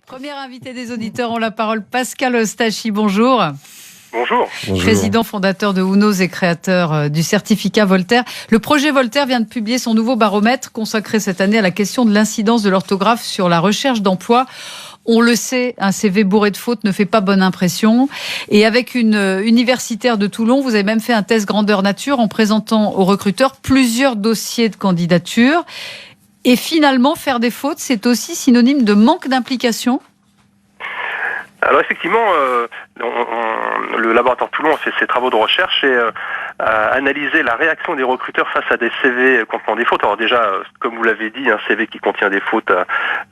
Premier invité des auditeurs ont la parole, Pascal Eustachi, bonjour. Bonjour. Président fondateur de Whonos et créateur du certificat Voltaire. Le projet Voltaire vient de publier son nouveau baromètre consacré cette année à la question de l'incidence de l'orthographe sur la recherche d'emploi. On le sait, un CV bourré de fautes ne fait pas bonne impression. Et avec une universitaire de Toulon, vous avez même fait un test grandeur nature en présentant aux recruteurs plusieurs dossiers de candidature. Et finalement, faire des fautes, c'est aussi synonyme de manque d'implication. Alors effectivement, le laboratoire Toulon a fait ses travaux de recherche et a analysé la réaction des recruteurs face à des CV contenant des fautes. Alors déjà, comme vous l'avez dit, un CV qui contient des fautes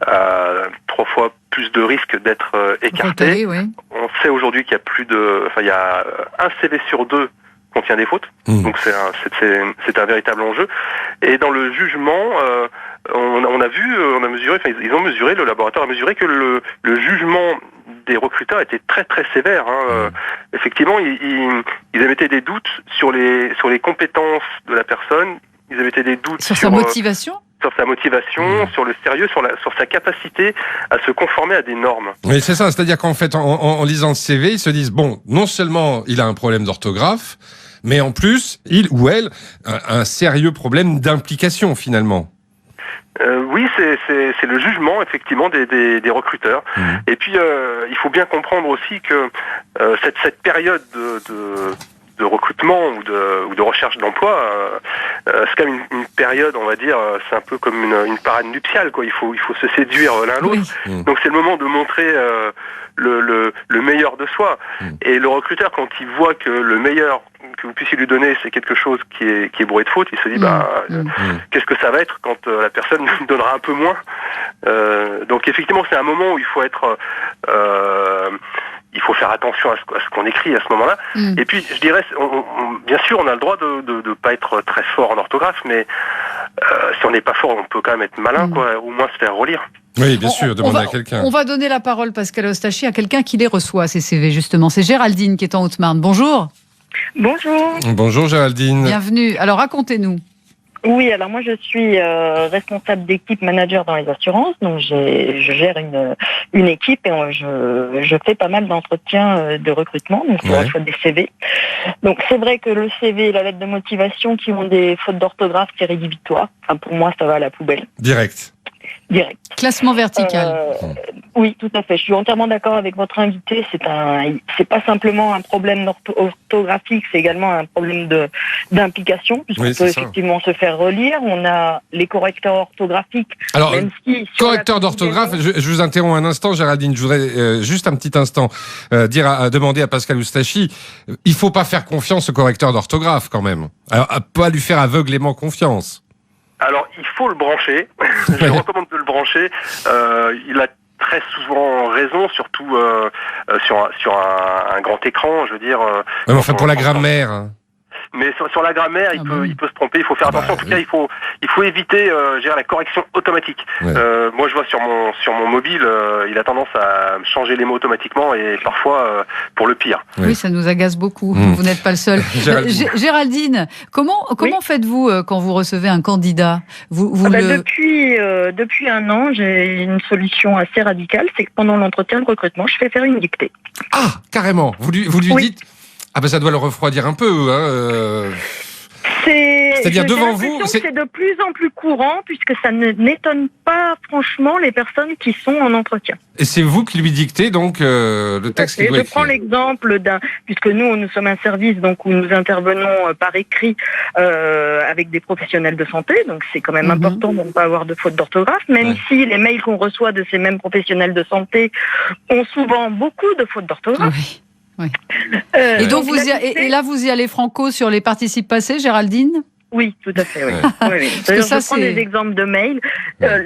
a 3 fois plus de risques d'être écarté. Oui. On sait aujourd'hui qu'il y a un CV sur 2 contient des fautes. Donc c'est un véritable enjeu. Et dans le jugement, ils ont mesuré, le laboratoire a mesuré que le jugement des recruteurs était très très sévère. Effectivement, ils émettaient des doutes sur les compétences de la personne. Ils émettaient des doutes sur sa motivation. Sur sa motivation, sur le sérieux, sur sa capacité à se conformer à des normes. Oui, c'est ça. C'est-à-dire qu'en fait, en lisant le CV, ils se disent, bon, non seulement il a un problème d'orthographe, mais en plus, il ou elle a un sérieux problème d'implication, finalement. Oui, c'est le jugement, effectivement, des recruteurs. Et puis, il faut bien comprendre aussi que cette période de recrutement ou de recherche d'emploi, c'est quand même une période, on va dire, c'est un peu comme une parade nuptiale, quoi. Il faut se séduire l'un l'autre. Oui. Donc c'est le moment de montrer le meilleur de soi. Et le recruteur, quand il voit que le meilleur que vous puissiez lui donner, c'est quelque chose qui est bourré de fautes, il se dit qu'est-ce que ça va être quand la personne nous donnera un peu moins. Donc effectivement, c'est un moment où il faut être il faut faire attention à ce qu'on écrit à ce moment-là. Et puis, je dirais, bien sûr, on a le droit de pas être très fort en orthographe, mais si on n'est pas fort, on peut quand même être malin, quoi, au moins se faire relire. Oui, bien sûr, demander à quelqu'un. On va donner la parole, Pascal Eustachi, à quelqu'un qui les reçoit, ces CV, justement. C'est Géraldine qui est en Haute-Marne. Bonjour. Bonjour. Bonjour Géraldine. Bienvenue. Alors, racontez-nous. Oui, alors moi je suis responsable d'équipe manager dans les assurances, donc je gère une équipe et je fais pas mal d'entretiens de recrutement, donc je reçois des CV. Donc c'est vrai que le CV et la lettre de motivation qui ont des fautes d'orthographe, c'est rédhibitoire. Enfin, pour moi, ça va à la poubelle. Direct. Classement vertical. Oui, tout à fait. Je suis entièrement d'accord avec votre invité. C'est pas simplement un problème orthographique, c'est également un problème d'implication, puisqu'on peut effectivement se faire relire. On a les correcteurs orthographiques. Alors, correcteur d'orthographe, je vous interromps un instant, Géraldine. Je voudrais juste un petit instant demander à Pascal Eustachi, il faut pas faire confiance au correcteur d'orthographe quand même. Alors, pas lui faire aveuglément confiance. Alors, il faut le brancher. Je recommande de le brancher. Il a très souvent raison, surtout sur un grand écran, je veux dire. Mais enfin, pour la grammaire. Mais sur la grammaire, il peut se tromper. Il faut faire attention. En tout cas, il faut éviter la correction automatique. Moi, je vois sur mon mobile, il a tendance à changer les mots automatiquement et parfois pour le pire. Oui, ça nous agace beaucoup. Vous n'êtes pas le seul. Géraldine, comment faites-vous quand vous recevez un candidat Depuis un an, j'ai une solution assez radicale. C'est que pendant l'entretien de recrutement, je fais faire une dictée. Ah, carrément. Vous lui dites. Ah ben ça doit le refroidir un peu. C'est-à-dire devant vous, c'est de plus en plus courant puisque ça n'étonne pas franchement les personnes qui sont en entretien. Et c'est vous qui lui dictez donc le texte qu'il doit écrire. Je prends l'exemple puisque nous sommes un service donc où nous intervenons par écrit avec des professionnels de santé, donc c'est quand même important de ne pas avoir de faute d'orthographe, même si les mails qu'on reçoit de ces mêmes professionnels de santé ont souvent beaucoup de fautes d'orthographe. Oui. Oui. Et donc là vous y allez franco sur les participes passés, Géraldine ? Oui, tout à fait. Oui. D'ailleurs, je prends des exemples de mails.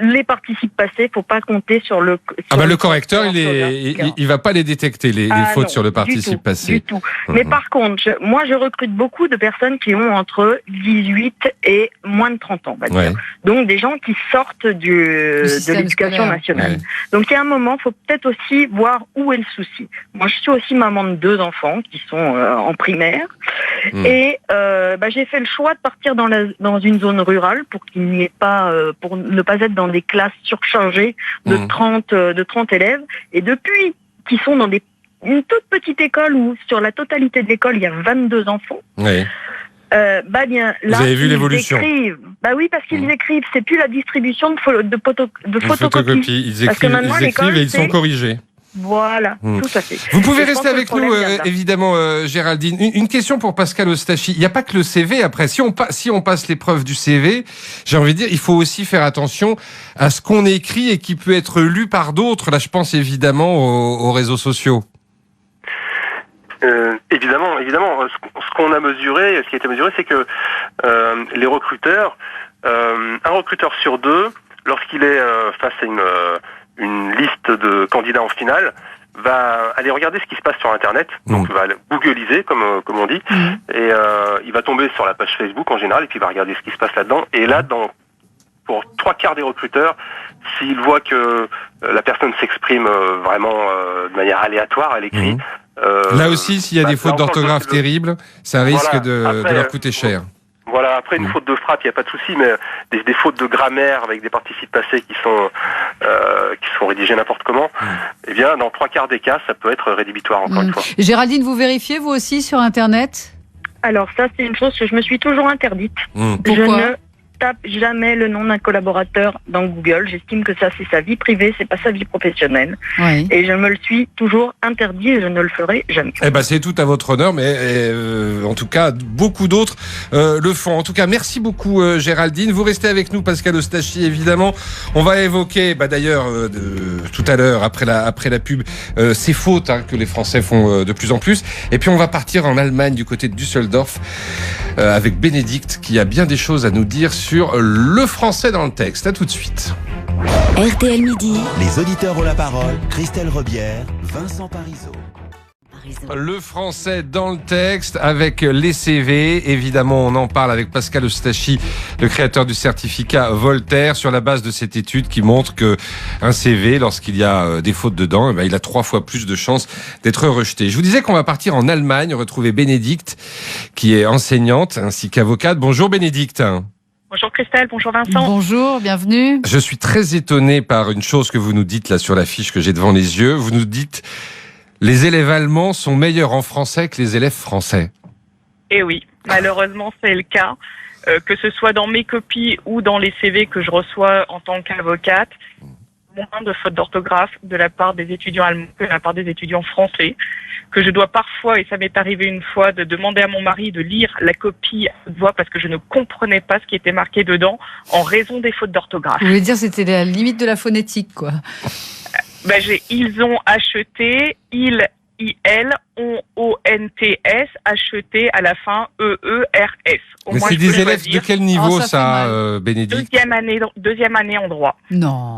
Les participes passés, il ne faut pas compter sur le. Le correcteur, il va pas les détecter les fautes sur le participe passé. Du tout. Mais par contre, moi, je recrute beaucoup de personnes qui ont entre 18 et moins de 30 ans, on va dire. Donc des gens qui sortent de l'éducation nationale. Donc il y a un moment, il faut peut-être aussi voir où est le souci. Moi, je suis aussi maman de 2 enfants qui sont en primaire et j'ai fait le choix de partir dans une zone rurale pour qu'il n'y ait pas, pour ne pas être dans des classes surchargées de 30 élèves. Et depuis qu'ils sont dans une toute petite école où sur la totalité de l'école il y a 22 enfants. Oui. Bien, là, vous avez vu l'évolution. Oui, parce qu'ils écrivent. C'est plus la distribution de photocopies. Photocopies. Ils écrivent et ils sont corrigés. Voilà, tout à fait. Vous pouvez rester avec nous, évidemment, Géraldine. Une question pour Pascal Ostachi. Il n'y a pas que le CV. Après, si on passe l'épreuve du CV, j'ai envie de dire, il faut aussi faire attention à ce qu'on écrit et qui peut être lu par d'autres. Là, je pense évidemment aux réseaux sociaux. Évidemment. Ce qu'on a mesuré, ce qui a été mesuré, c'est que les recruteurs, un recruteur sur deux, lorsqu'il est face à une liste de candidats en finale, va aller regarder ce qui se passe sur Internet, donc va googliser, comme on dit, et il va tomber sur la page Facebook en général, et puis il va regarder ce qui se passe là-dedans. Et là, pour 3/4 des recruteurs, s'ils voient que la personne s'exprime vraiment de manière aléatoire à l'écrit, là aussi, s'il y a des fautes d'orthographe terribles, ça risque de leur coûter cher. Voilà, après une faute de frappe, il n'y a pas de souci, mais des fautes de grammaire avec des participes passés qui sont rédigés n'importe comment, eh bien, dans 3/4 des cas, ça peut être rédhibitoire, encore une fois. Géraldine, vous vérifiez, vous aussi, sur Internet ? Alors ça, c'est une chose que je me suis toujours interdite. Pourquoi ? Je ne tape jamais le nom d'un collaborateur dans Google. J'estime que ça, c'est sa vie privée, c'est pas sa vie professionnelle. Oui. Et je me le suis toujours interdit et je ne le ferai jamais. C'est tout à votre honneur, mais en tout cas, beaucoup d'autres le font. En tout cas, merci beaucoup, Géraldine. Vous restez avec nous, Pascal Ostachi, évidemment. On va évoquer, d'ailleurs, tout à l'heure, après la pub, ces fautes que les Français font de plus en plus. Et puis, on va partir en Allemagne, du côté de Düsseldorf, avec Bénédicte, qui a bien des choses à nous dire sur le français dans le texte. À tout de suite. RTL Midi. Les auditeurs ont la parole. Christelle Rebière, Vincent Parisot. Le français dans le texte avec les CV. Évidemment, on en parle avec Pascal Ostachi, le créateur du certificat Voltaire, sur la base de cette étude qui montre que un CV, lorsqu'il y a des fautes dedans, il a 3 fois plus de chances d'être rejeté. Je vous disais qu'on va partir en Allemagne, retrouver Bénédicte, qui est enseignante ainsi qu'avocate. Bonjour Bénédicte. Bonjour Christelle, bonjour Vincent. Bonjour, bienvenue. Je suis très étonné par une chose que vous nous dites là sur la fiche que j'ai devant les yeux. Vous nous dites: les élèves allemands sont meilleurs en français que les élèves français. Eh oui, malheureusement c'est le cas. Que ce soit dans mes copies ou dans les CV que je reçois en tant qu'avocate, moins de fautes d'orthographe de la part des étudiants allemands que de la part des étudiants français. Que je dois parfois, et ça m'est arrivé une fois, de demander à mon mari de lire la copie à haute voix parce que je ne comprenais pas ce qui était marqué dedans en raison des fautes d'orthographe. Vous voulez dire c'était la limite de la phonétique, quoi. Ils ont acheté, ils, ont, ONTS, acheté à la fin, EERS. Mais c'est des élèves de quel niveau, ça, Bénédicte ? Deuxième année en droit. Non.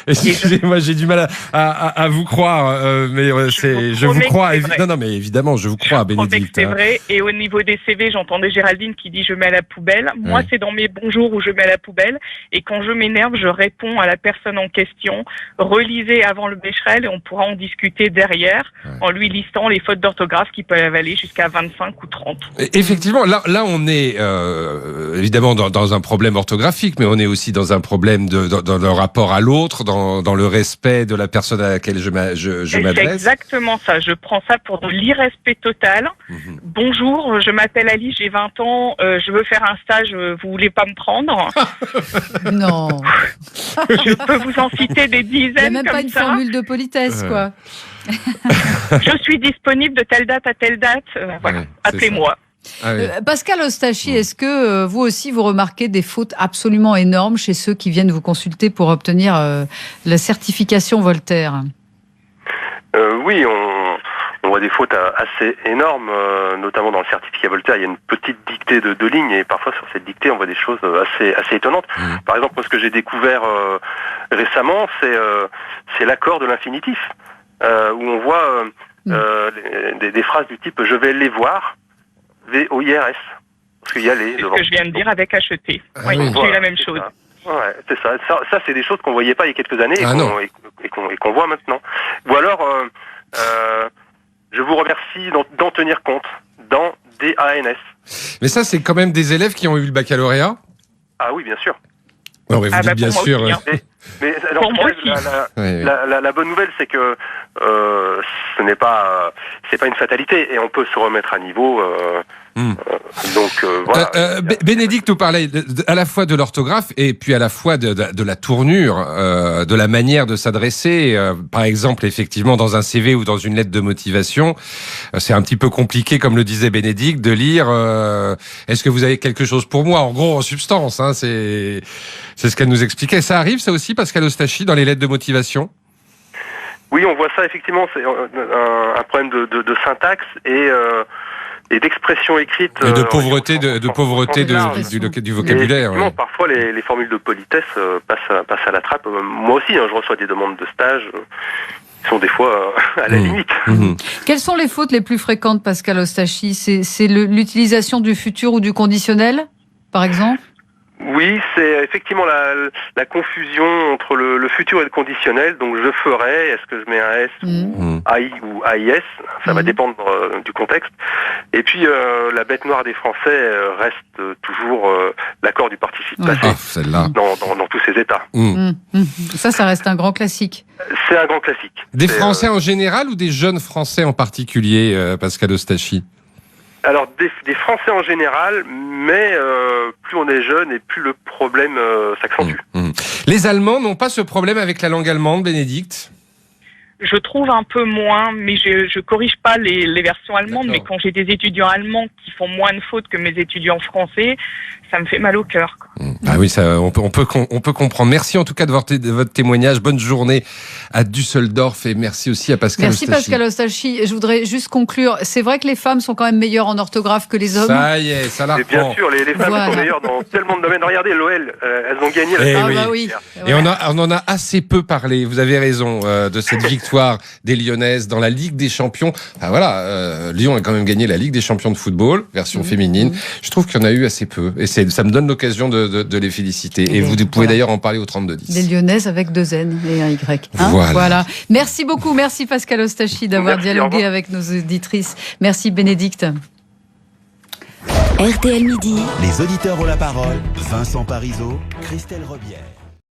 Excusez-moi, j'ai du mal à vous croire, mais je vous crois. Non, mais évidemment, je vous crois, Bénédicte. C'est vrai. Et au niveau des CV, j'entendais Géraldine qui dit je mets à la poubelle. Moi, c'est dans mes bonjours où je mets à la poubelle. Et quand je m'énerve, je réponds à la personne en question. Relisez avant le Becherel et on pourra en discuter derrière en lui listant les fautes d'orthographe qui peuvent aller jusqu'à 25 ou 30. Et effectivement, là, on est évidemment dans un problème orthographique, mais on est aussi dans un problème dans le rapport à l'autre, dans le respect de la personne à laquelle je m'adresse. C'est exactement ça. Je prends ça pour de l'irrespect total. Bonjour, je m'appelle Alice, j'ai 20 ans, je veux faire un stage, vous voulez pas me prendre? Non. Je peux vous en citer des dizaines. Il n'y a même pas une formule de politesse, quoi. Je suis disponible de telle date à telle date. Voilà, appelez-moi. Ah oui. Pascal Ostachi, est-ce que vous aussi vous remarquez des fautes absolument énormes chez ceux qui viennent vous consulter pour obtenir la certification Voltaire? Oui, on voit des fautes assez énormes, notamment dans le certificat Voltaire. Il y a une petite dictée de 2 lignes et parfois sur cette dictée on voit des choses assez étonnantes. Par exemple, moi, ce que j'ai découvert récemment, c'est l'accord de l'infinitif, où on voit des phrases du type je vais les voir. VOIRS. Parce qu'il y a les devant. C'est ce que je viens de dire avec acheter. Oui, j'ai eu la même chose. Ouais, c'est ça. Ça, c'est des choses qu'on voyait pas il y a quelques années et qu'on voit maintenant. Ou alors, je vous remercie d'en tenir compte dans DANS. Mais ça, c'est quand même des élèves qui ont eu le baccalauréat? Ah oui, bien sûr. Non, mais vous dites bien sûr. Aussi, hein. Mais alors, Pour moi aussi. la bonne nouvelle, c'est que ce n'est pas, c'est pas une fatalité et on peut se remettre à niveau. Donc voilà. Bénédicte nous parlait à la fois de l'orthographe et puis à la fois de la tournure, de la manière de s'adresser. Par exemple, effectivement, dans un CV ou dans une lettre de motivation, c'est un petit peu compliqué, comme le disait Bénédicte, de lire est-ce que vous avez quelque chose pour moi? En gros, en substance, hein, c'est ce qu'elle nous expliquait. Ça arrive, ça aussi, Pascal Ostachi, dans les lettres de motivation? Oui, on voit ça effectivement. C'est un problème de syntaxe et d'expression écrite. Et de pauvreté, du vocabulaire. Ouais. Parfois, les formules de politesse passent à la trappe. Moi aussi, je reçois des demandes de stage qui sont des fois à la limite. Quelles sont les fautes les plus fréquentes, Pascal Ostachi? C'est l'utilisation du futur ou du conditionnel, par exemple? Oui, c'est effectivement la confusion entre le futur et le conditionnel. Donc, je ferai, est-ce que je mets un S ou AI ou AIS? Ça va dépendre du contexte. Et puis, la bête noire des Français reste toujours l'accord du participe passé celle-là. Dans tous ces états. Ça reste un grand classique. C'est un grand classique. Des Français en général ou des jeunes Français en particulier, Pascal Ostachi? Alors, des Français en général, mais plus on est jeune et plus le problème s'accentue. Les Allemands n'ont pas ce problème avec la langue allemande, Bénédicte? Je trouve un peu moins, mais je corrige pas les versions allemandes, mais quand j'ai des étudiants allemands qui font moins de fautes que mes étudiants français, ça me fait mal au cœur. Ah oui, ça, on peut comprendre. Merci en tout cas de votre témoignage. Bonne journée à Düsseldorf et merci aussi à Pascal Ostachi. Merci Pascal Ostachi. Je voudrais juste conclure. C'est vrai que les femmes sont quand même meilleures en orthographe que les hommes. Ça y est, ça la reprend. Bien sûr, les femmes sont meilleures dans tellement de domaines. Regardez, l'OL, elles ont gagné la oui. Et on en a assez peu parlé. Vous avez raison de cette victoire des Lyonnaises dans la Ligue des Champions. Ah, voilà, Lyon a quand même gagné la Ligue des Champions de football, version féminine. Je trouve qu'il y en a eu assez peu. Et ça me donne l'occasion de les féliciter. Et vous pouvez d'ailleurs en parler au 32-10. Les Lyonnaises avec 2 N et un Y. Hein, voilà. Merci beaucoup. Merci Pascal Ostachi d'avoir dialogué avec nos auditrices. Merci Bénédicte. RTL Midi. Les auditeurs ont la parole. Vincent Parisot, Christelle Rebière.